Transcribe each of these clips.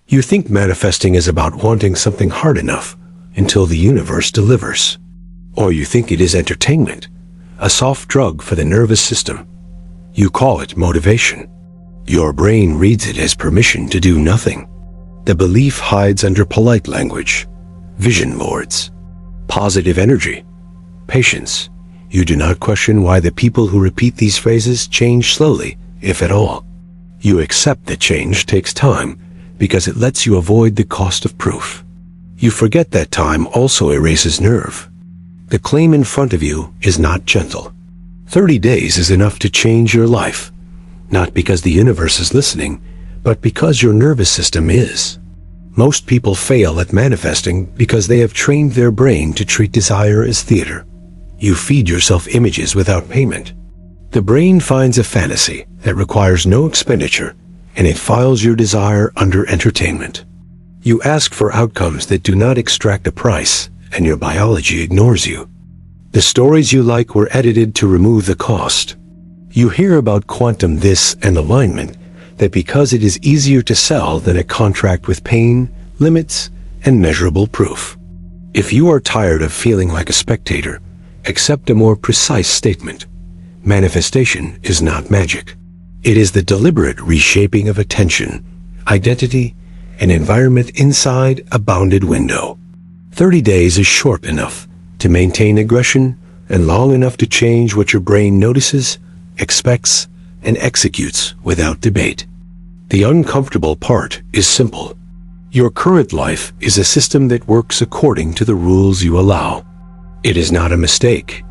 You think manifesting is about wanting something hard enough until the universe delivers. Or you think it is entertainment, a soft drug for the nervous system. You call it motivation. Your brain reads it as permission to do nothing. The belief hides under polite language, vision boards, positive energy, patience. You do not question why the people who repeat these phrases change slowly, if at all. You accept that change takes time because it lets you avoid the cost of proof. You forget that time also erases nerve. The claim in front of you is not gentle. 30 days is enough to change your life, not because the universe is listening, but because your nervous system is. Most people fail at manifesting because they have trained their brain to treat desire as theater. You feed yourself images without payment. The brain finds a fantasy that requires no expenditure, and it files your desire under entertainment. You ask for outcomes that do not extract a price, and your biology ignores you. The stories you like were edited to remove the cost. You hear about quantum this and alignment, that because it is easier to sell than a contract with pain, limits, and measurable proof. If you are tired of feeling like a spectator, accept a more precise statement. Manifestation is not magic. It is the deliberate reshaping of attention, identity, and environment inside a bounded window. 30 days is short enough to maintain aggression and long enough to change what your brain notices, expects, and executes without debate. The uncomfortable part is simple. Your current life is a system that works according to the rules you allow. It is not a mistake.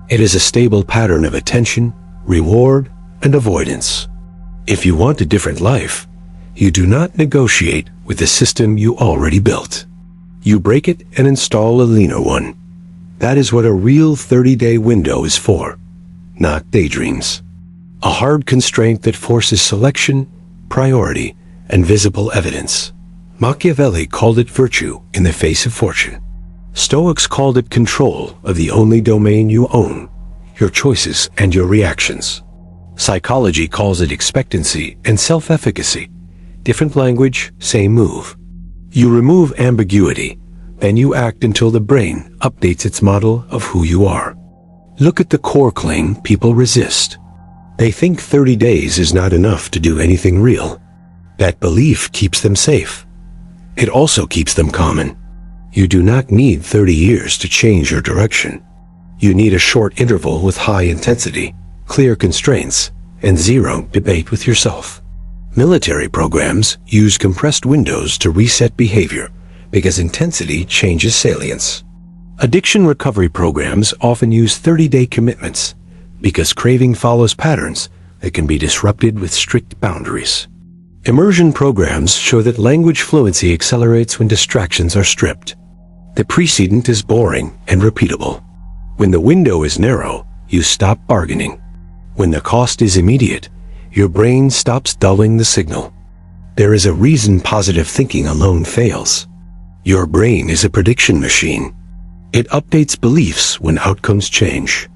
It is a stable pattern of attention, reward, and avoidance. If you want a different life, you do not negotiate with the system you already built. You break it and install a leaner one. That is what a real 30-day window is for, not daydreams. A hard constraint that forces selection, priority, and visible evidence. Machiavelli called it virtue in the face of fortune. Stoics called it control of the only domain you own, your choices and your reactions. Psychology calls it expectancy and self-efficacy. Different language, same move. You remove ambiguity, then you act until the brain updates its model of who you are. Look at the core claim people resist. They think 30 days is not enough to do anything real. That belief keeps them safe. It also keeps them common. You do not need 30 years to change your direction. You need a short interval with high intensity, clear constraints, and zero debate with yourself. Military programs use compressed windows to reset behavior because intensity changes salience. Addiction recovery programs often use 30-day commitments because craving follows patterns that can be disrupted with strict boundaries. Immersion programs show that language fluency accelerates when distractions are stripped. The precedent is boring and repeatable. When the window is narrow, you stop bargaining. When the cost is immediate, your brain stops dulling the signal. There is a reason positive thinking alone fails. Your brain is a prediction machine. It updates beliefs when outcomes change.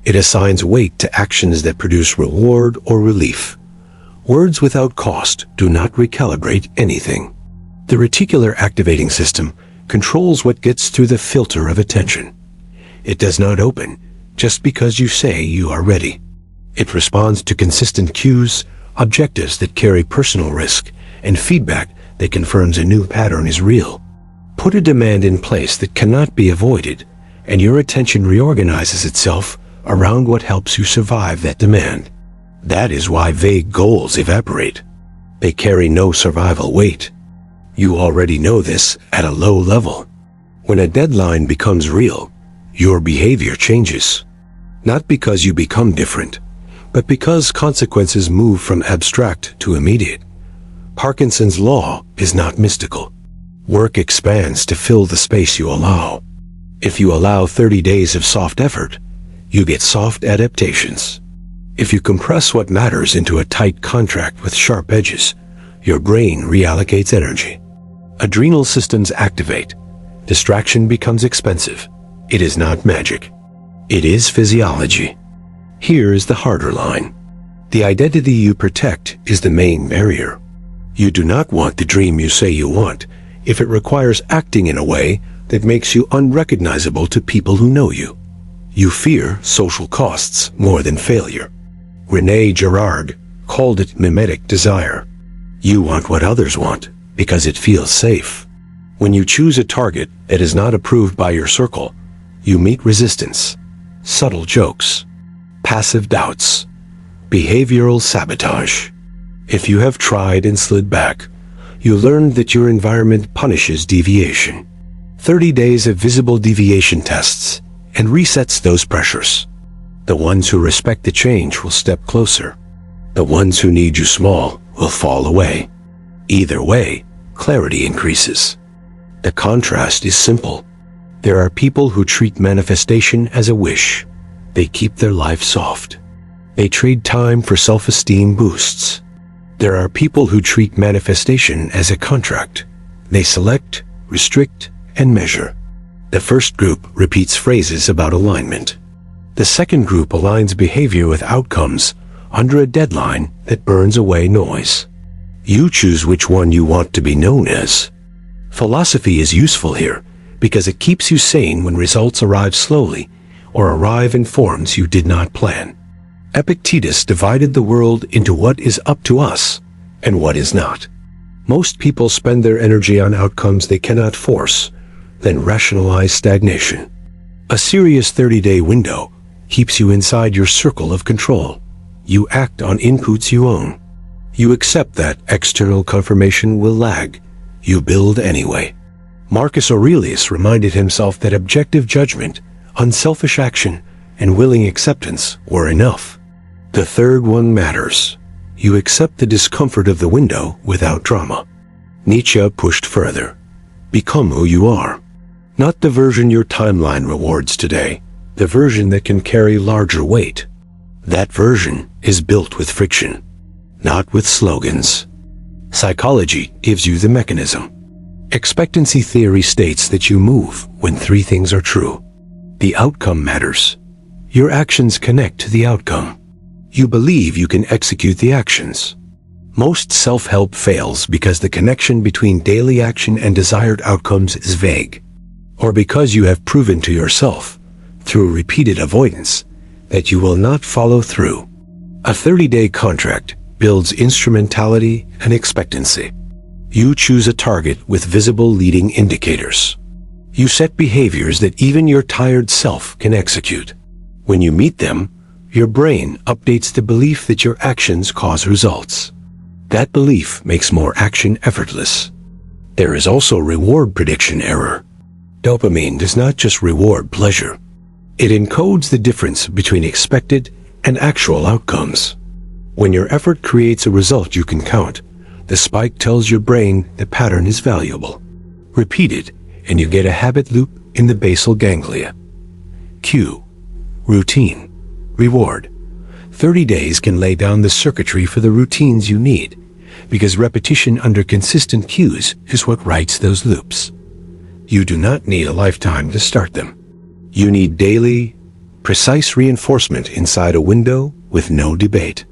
It assigns weight to actions that produce reward or relief. Words without cost do not recalibrate anything. The reticular activating system controls what gets through the filter of attention. It does not open just because you say you are ready. It responds to consistent cues, objectives that carry personal risk, and feedback that confirms a new pattern is real. Put a demand in place that cannot be avoided, and your attention reorganizes itself around what helps you survive that demand. That is why vague goals evaporate. They carry no survival weight. You already know this at a low level. When a deadline becomes real, your behavior changes. Not because you become different, but because consequences move from abstract to immediate. Parkinson's law is not mystical. Work expands to fill the space you allow. If you allow 30 days of soft effort, you get soft adaptations. If you compress what matters into a tight contract with sharp edges, your brain reallocates energy. Adrenal systems activate. Distraction becomes expensive. It is not magic. It is physiology. Here is the harder line. The identity you protect is the main barrier. You do not want the dream you say you want if it requires acting in a way that makes you unrecognizable to people who know you. You fear social costs more than failure. René Girard called it mimetic desire. You want what others want because it feels safe. When you choose a target that is not approved by your circle, you meet resistance, subtle jokes, passive doubts, behavioral sabotage. If you have tried and slid back, you learned that your environment punishes deviation. 30 days of visible deviation tests and resets those pressures. The ones who respect the change will step closer. The ones who need you small will fall away. Either way, clarity increases. The contrast is simple. There are people who treat manifestation as a wish. They keep their life soft. They trade time for self-esteem boosts. There are people who treat manifestation as a contract. They select, restrict, and measure. The first group repeats phrases about alignment. The second group aligns behavior with outcomes under a deadline that burns away noise. You choose which one you want to be known as. Philosophy is useful here because it keeps you sane when results arrive slowly or arrive in forms you did not plan. Epictetus divided the world into what is up to us and what is not. Most people spend their energy on outcomes they cannot force, then rationalize stagnation. A serious 30-day window keeps you inside your circle of control. You act on inputs you own. You accept that external confirmation will lag. You build anyway. Marcus Aurelius reminded himself that objective judgment, unselfish action, and willing acceptance were enough. The third one matters. You accept the discomfort of the window without drama. Nietzsche pushed further. Become who you are. Not the version your timeline rewards today, the version that can carry larger weight. That version is built with friction, not with slogans. Psychology gives you the mechanism. Expectancy theory states that you move when three things are true. The outcome matters. Your actions connect to the outcome. You believe you can execute the actions. Most self-help fails because the connection between daily action and desired outcomes is vague, or because you have proven to yourself, through repeated avoidance, that you will not follow through. A 30-day contract builds instrumentality and expectancy. You choose a target with visible leading indicators. You set behaviors that even your tired self can execute. When you meet them, your brain updates the belief that your actions cause results. That belief makes more action effortless. There is also reward prediction error. Dopamine does not just reward pleasure. It encodes the difference between expected and actual outcomes. When your effort creates a result you can count, the spike tells your brain the pattern is valuable. Repeat it, and you get a habit loop in the basal ganglia. Cue. Routine. Reward. 30 days can lay down the circuitry for the routines you need, because repetition under consistent cues is what writes those loops. You do not need a lifetime to start them. You need daily, precise reinforcement inside a window with no debate.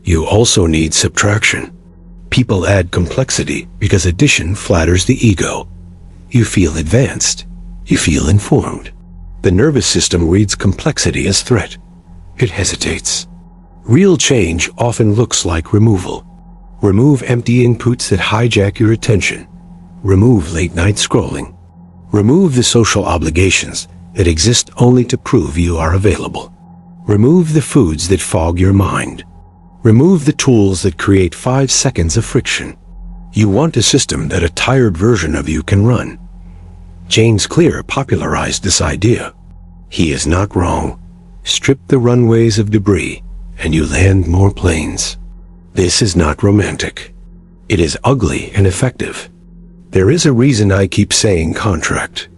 You also need subtraction. People add complexity because addition flatters the ego. You feel advanced. You feel informed. The nervous system reads complexity as threat. It hesitates. Real change often looks like removal. Remove empty inputs that hijack your attention. Remove late-night scrolling. Remove the social obligations that exist only to prove you are available. Remove the foods that fog your mind. Remove the tools that create 5 seconds of friction. You want a system that a tired version of you can run. James Clear popularized this idea. He is not wrong. Strip the runways of debris, and you land more planes. This is not romantic. It is ugly and effective. There is a reason I keep saying contract.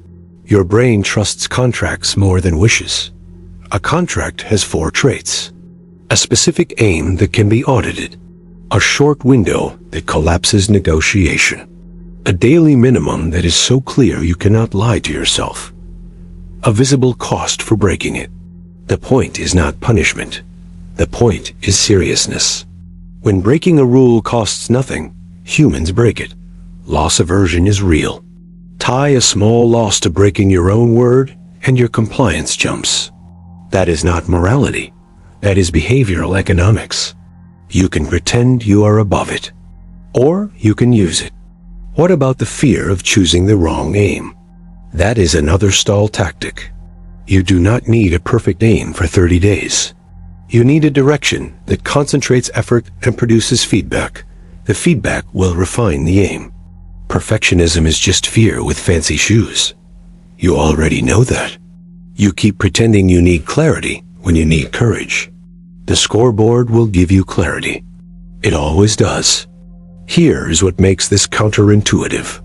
Your brain trusts contracts more than wishes. A contract has 4 traits. A specific aim that can be audited. A short window that collapses negotiation. A daily minimum that is so clear you cannot lie to yourself. A visible cost for breaking it. The point is not punishment. The point is seriousness. When breaking a rule costs nothing, Humans break it. Loss aversion is real. Tie a small loss to breaking your own word, and your compliance jumps. That is not morality. That is behavioral economics. You can pretend you are above it. Or you can use it. What about the fear of choosing the wrong aim? That is another stall tactic. You do not need a perfect aim for 30 days. You need a direction that concentrates effort and produces feedback. The feedback will refine the aim. Perfectionism is just fear with fancy shoes. You already know that. You keep pretending you need clarity when you need courage. The scoreboard will give you clarity. It always does. Here is what makes this counterintuitive.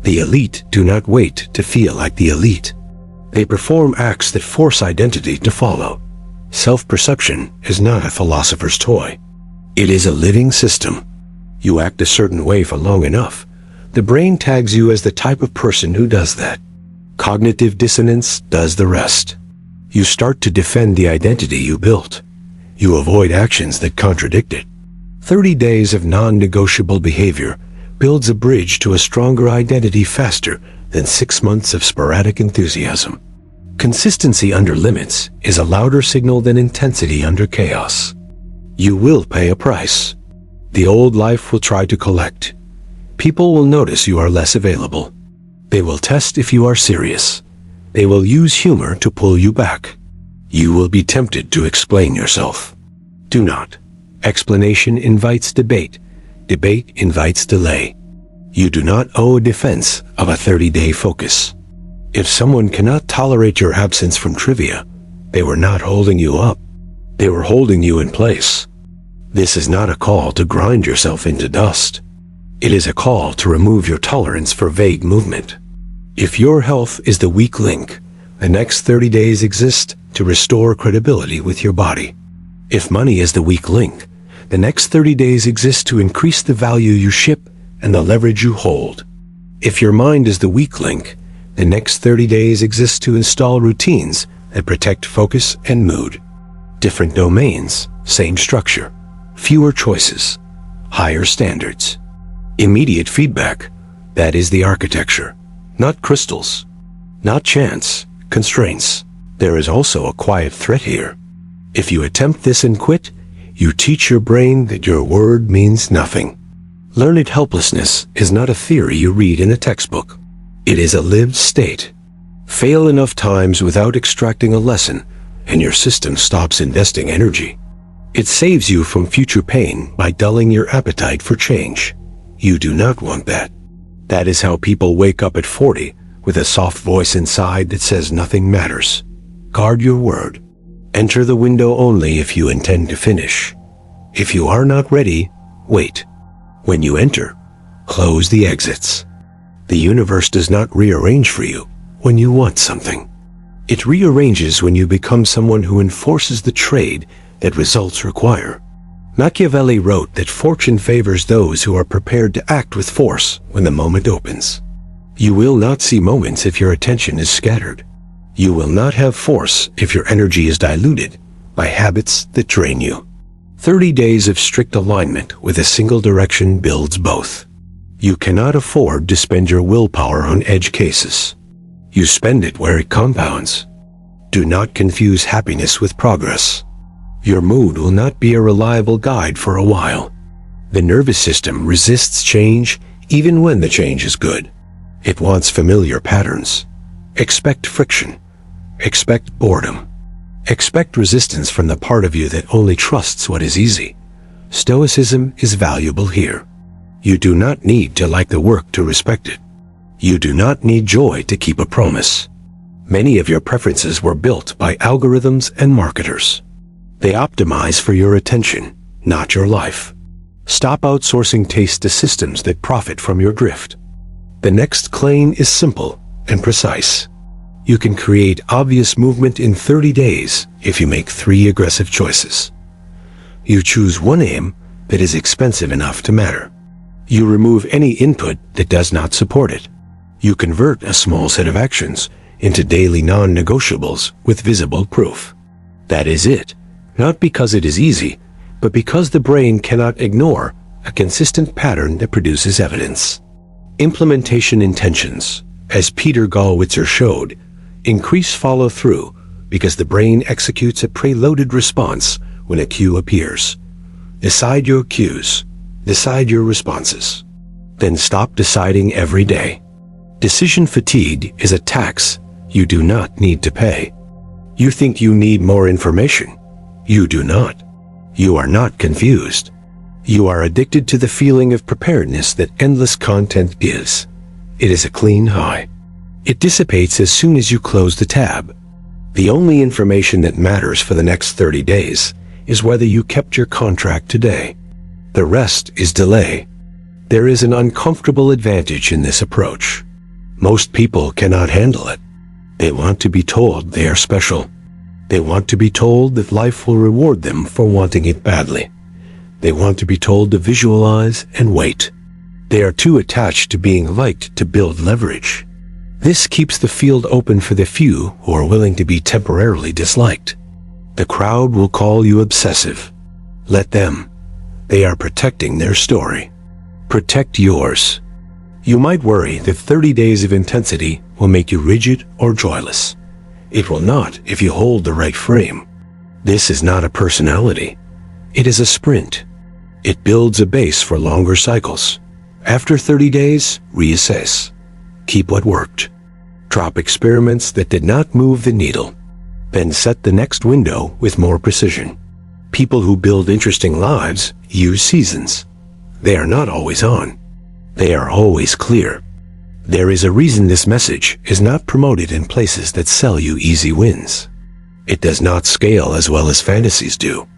The elite do not wait to feel like the elite. They perform acts that force identity to follow. Self-perception is not a philosopher's toy. It is a living system. You act a certain way for long enough, the brain tags you as the type of person who does that. Cognitive dissonance does the rest. You start to defend the identity you built. You avoid actions that contradict it. 30 days of non-negotiable behavior builds a bridge to a stronger identity faster than 6 months of sporadic enthusiasm. Consistency under limits is a louder signal than intensity under chaos. You will pay a price. The old life will try to collect. People will notice you are less available. They will test if you are serious. They will use humor to pull you back. You will be tempted to explain yourself. Do not. Explanation invites debate. Debate invites delay. You do not owe a defense of a 30-day focus. If someone cannot tolerate your absence from trivia, they were not holding you up. They were holding you in place. This is not a call to grind yourself into dust. It is a call to remove your tolerance for vague movement. If your health is the weak link, the next 30 days exist to restore credibility with your body. If money is the weak link, the next 30 days exist to increase the value you ship and the leverage you hold. If your mind is the weak link, the next 30 days exist to install routines that protect focus and mood. Different domains, same structure, fewer choices, higher standards. Immediate feedback, that is the architecture, not crystals, not chance, constraints. There is also a quiet threat here. If you attempt this and quit, you teach your brain that your word means nothing. Learned helplessness is not a theory you read in a textbook. It is a lived state. Fail enough times without extracting a lesson, and your system stops investing energy. It saves you from future pain by dulling your appetite for change. You do not want that. That is how people wake up at 40 with a soft voice inside that says nothing matters. Guard your word. Enter the window only if you intend to finish. If you are not ready, wait. When you enter, close the exits. The universe does not rearrange for you when you want something. It rearranges when you become someone who enforces the trade that results require. Machiavelli wrote that fortune favors those who are prepared to act with force when the moment opens. You will not see moments if your attention is scattered. You will not have force if your energy is diluted by habits that drain you. 30 days of strict alignment with a single direction builds both. You cannot afford to spend your willpower on edge cases. You spend it where it compounds. Do not confuse happiness with progress. Your mood will not be a reliable guide for a while. The nervous system resists change even when the change is good. It wants familiar patterns. Expect friction. Expect boredom. Expect resistance from the part of you that only trusts what is easy. Stoicism is valuable here. You do not need to like the work to respect it. You do not need joy to keep a promise. Many of your preferences were built by algorithms and marketers. They optimize for your attention, not your life. Stop outsourcing taste to systems that profit from your drift. The next claim is simple and precise. You can create obvious movement in 30 days if you make 3 aggressive choices. You choose one aim that is expensive enough to matter. You remove any input that does not support it. You convert a small set of actions into daily non-negotiables with visible proof. That is it, not because it is easy, but because the brain cannot ignore a consistent pattern that produces evidence. Implementation intentions, as Peter Gallwitzer showed, increase follow-through because the brain executes a preloaded response when a cue appears. Decide your cues. Decide your responses. Then stop deciding every day. Decision fatigue is a tax you do not need to pay. You think you need more information. You do not. You are not confused. You are addicted to the feeling of preparedness that endless content gives. It is a clean high. It dissipates as soon as you close the tab. The only information that matters for the next 30 days is whether you kept your contract today. The rest is delay. There is an uncomfortable advantage in this approach. Most people cannot handle it. They want to be told they are special. They want to be told that life will reward them for wanting it badly. They want to be told to visualize and wait. They are too attached to being liked to build leverage. This keeps the field open for the few who are willing to be temporarily disliked. The crowd will call you obsessive. Let them. They are protecting their story. Protect yours. You might worry that 30 days of intensity will make you rigid or joyless. It will not if you hold the right frame. This is not a personality. It is a sprint. It builds a base for longer cycles. After 30 days, reassess. Keep what worked. Drop experiments that did not move the needle. Then set the next window with more precision. People who build interesting lives use seasons. They are not always on. They are always clear. There is a reason this message is not promoted in places that sell you easy wins. It does not scale as well as fantasies do.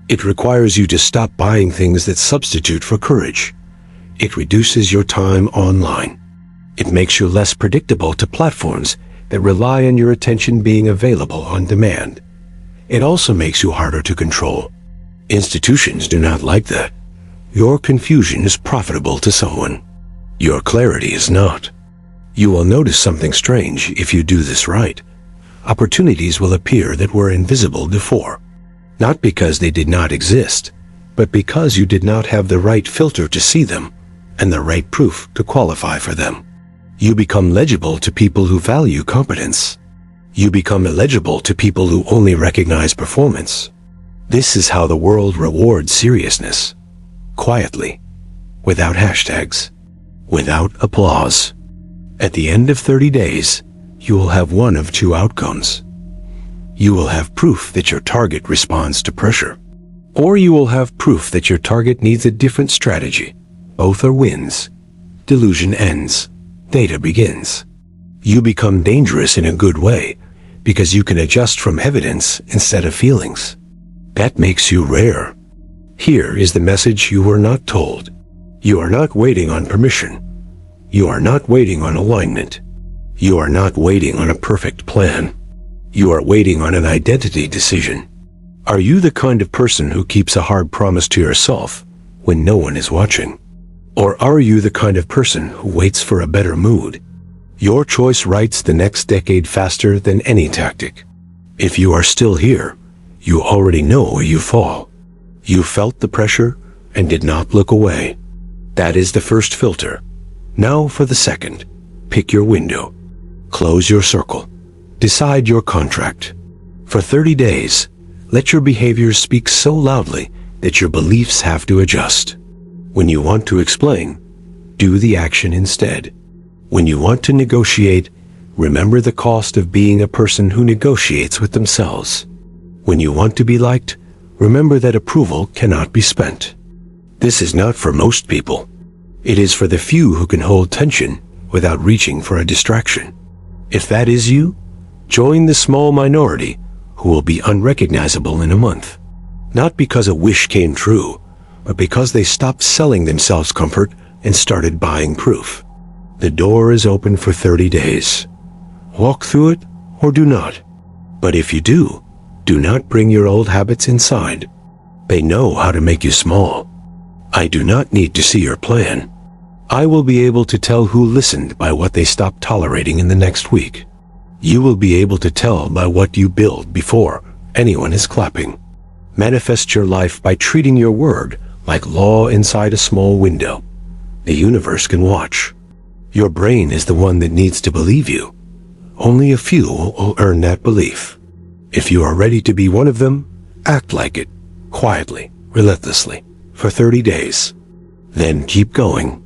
It requires you to stop buying things that substitute for courage. It reduces your time online. It makes you less predictable to platforms that rely on your attention being available on demand. It also makes you harder to control. Institutions do not like that. Your confusion is profitable to someone. Your clarity is not. You will notice something strange if you do this right. Opportunities will appear that were invisible before. Not because they did not exist, but because you did not have the right filter to see them and the right proof to qualify for them. You become legible to people who value competence. You become illegible to people who only recognize performance. This is how the world rewards seriousness. Quietly, without hashtags, without applause. At the end of 30 days, you will have one of two outcomes. You will have proof that your target responds to pressure, or you will have proof that your target needs a different strategy. Both are wins. Delusion ends. Data begins. You become dangerous in a good way because you can adjust from evidence instead of feelings. That makes you rare. Here is the message you were not told. You are not waiting on permission. You are not waiting on alignment. You are not waiting on a perfect plan. You are waiting on an identity decision. Are you the kind of person who keeps a hard promise to yourself when no one is watching? Or are you the kind of person who waits for a better mood? Your choice writes the next decade faster than any tactic. If you are still here, you already know where you fall. You felt the pressure and did not look away. That is the first filter. Now for the second. Pick your window. Close your circle. Decide your contract. For 30 days, let your behaviors speak so loudly that your beliefs have to adjust. When you want to explain, do the action instead. When you want to negotiate, remember the cost of being a person who negotiates with themselves. When you want to be liked, remember that approval cannot be spent. This is not for most people. It is for the few who can hold tension without reaching for a distraction. If that is you, join the small minority who will be unrecognizable in a month. Not because a wish came true, but because they stopped selling themselves comfort and started buying proof. The door is open for 30 days. Walk through it or do not. But if you do not bring your old habits inside. They know how to make you small. I do not need to see your plan. I will be able to tell who listened by what they stopped tolerating in the next week. You will be able to tell by what you build before anyone is clapping. Manifest your life by treating your word like law inside a small window. The universe can watch. Your brain is the one that needs to believe you. Only a few will earn that belief. If you are ready to be one of them, act like it, quietly, relentlessly, for 30 days. Then keep going.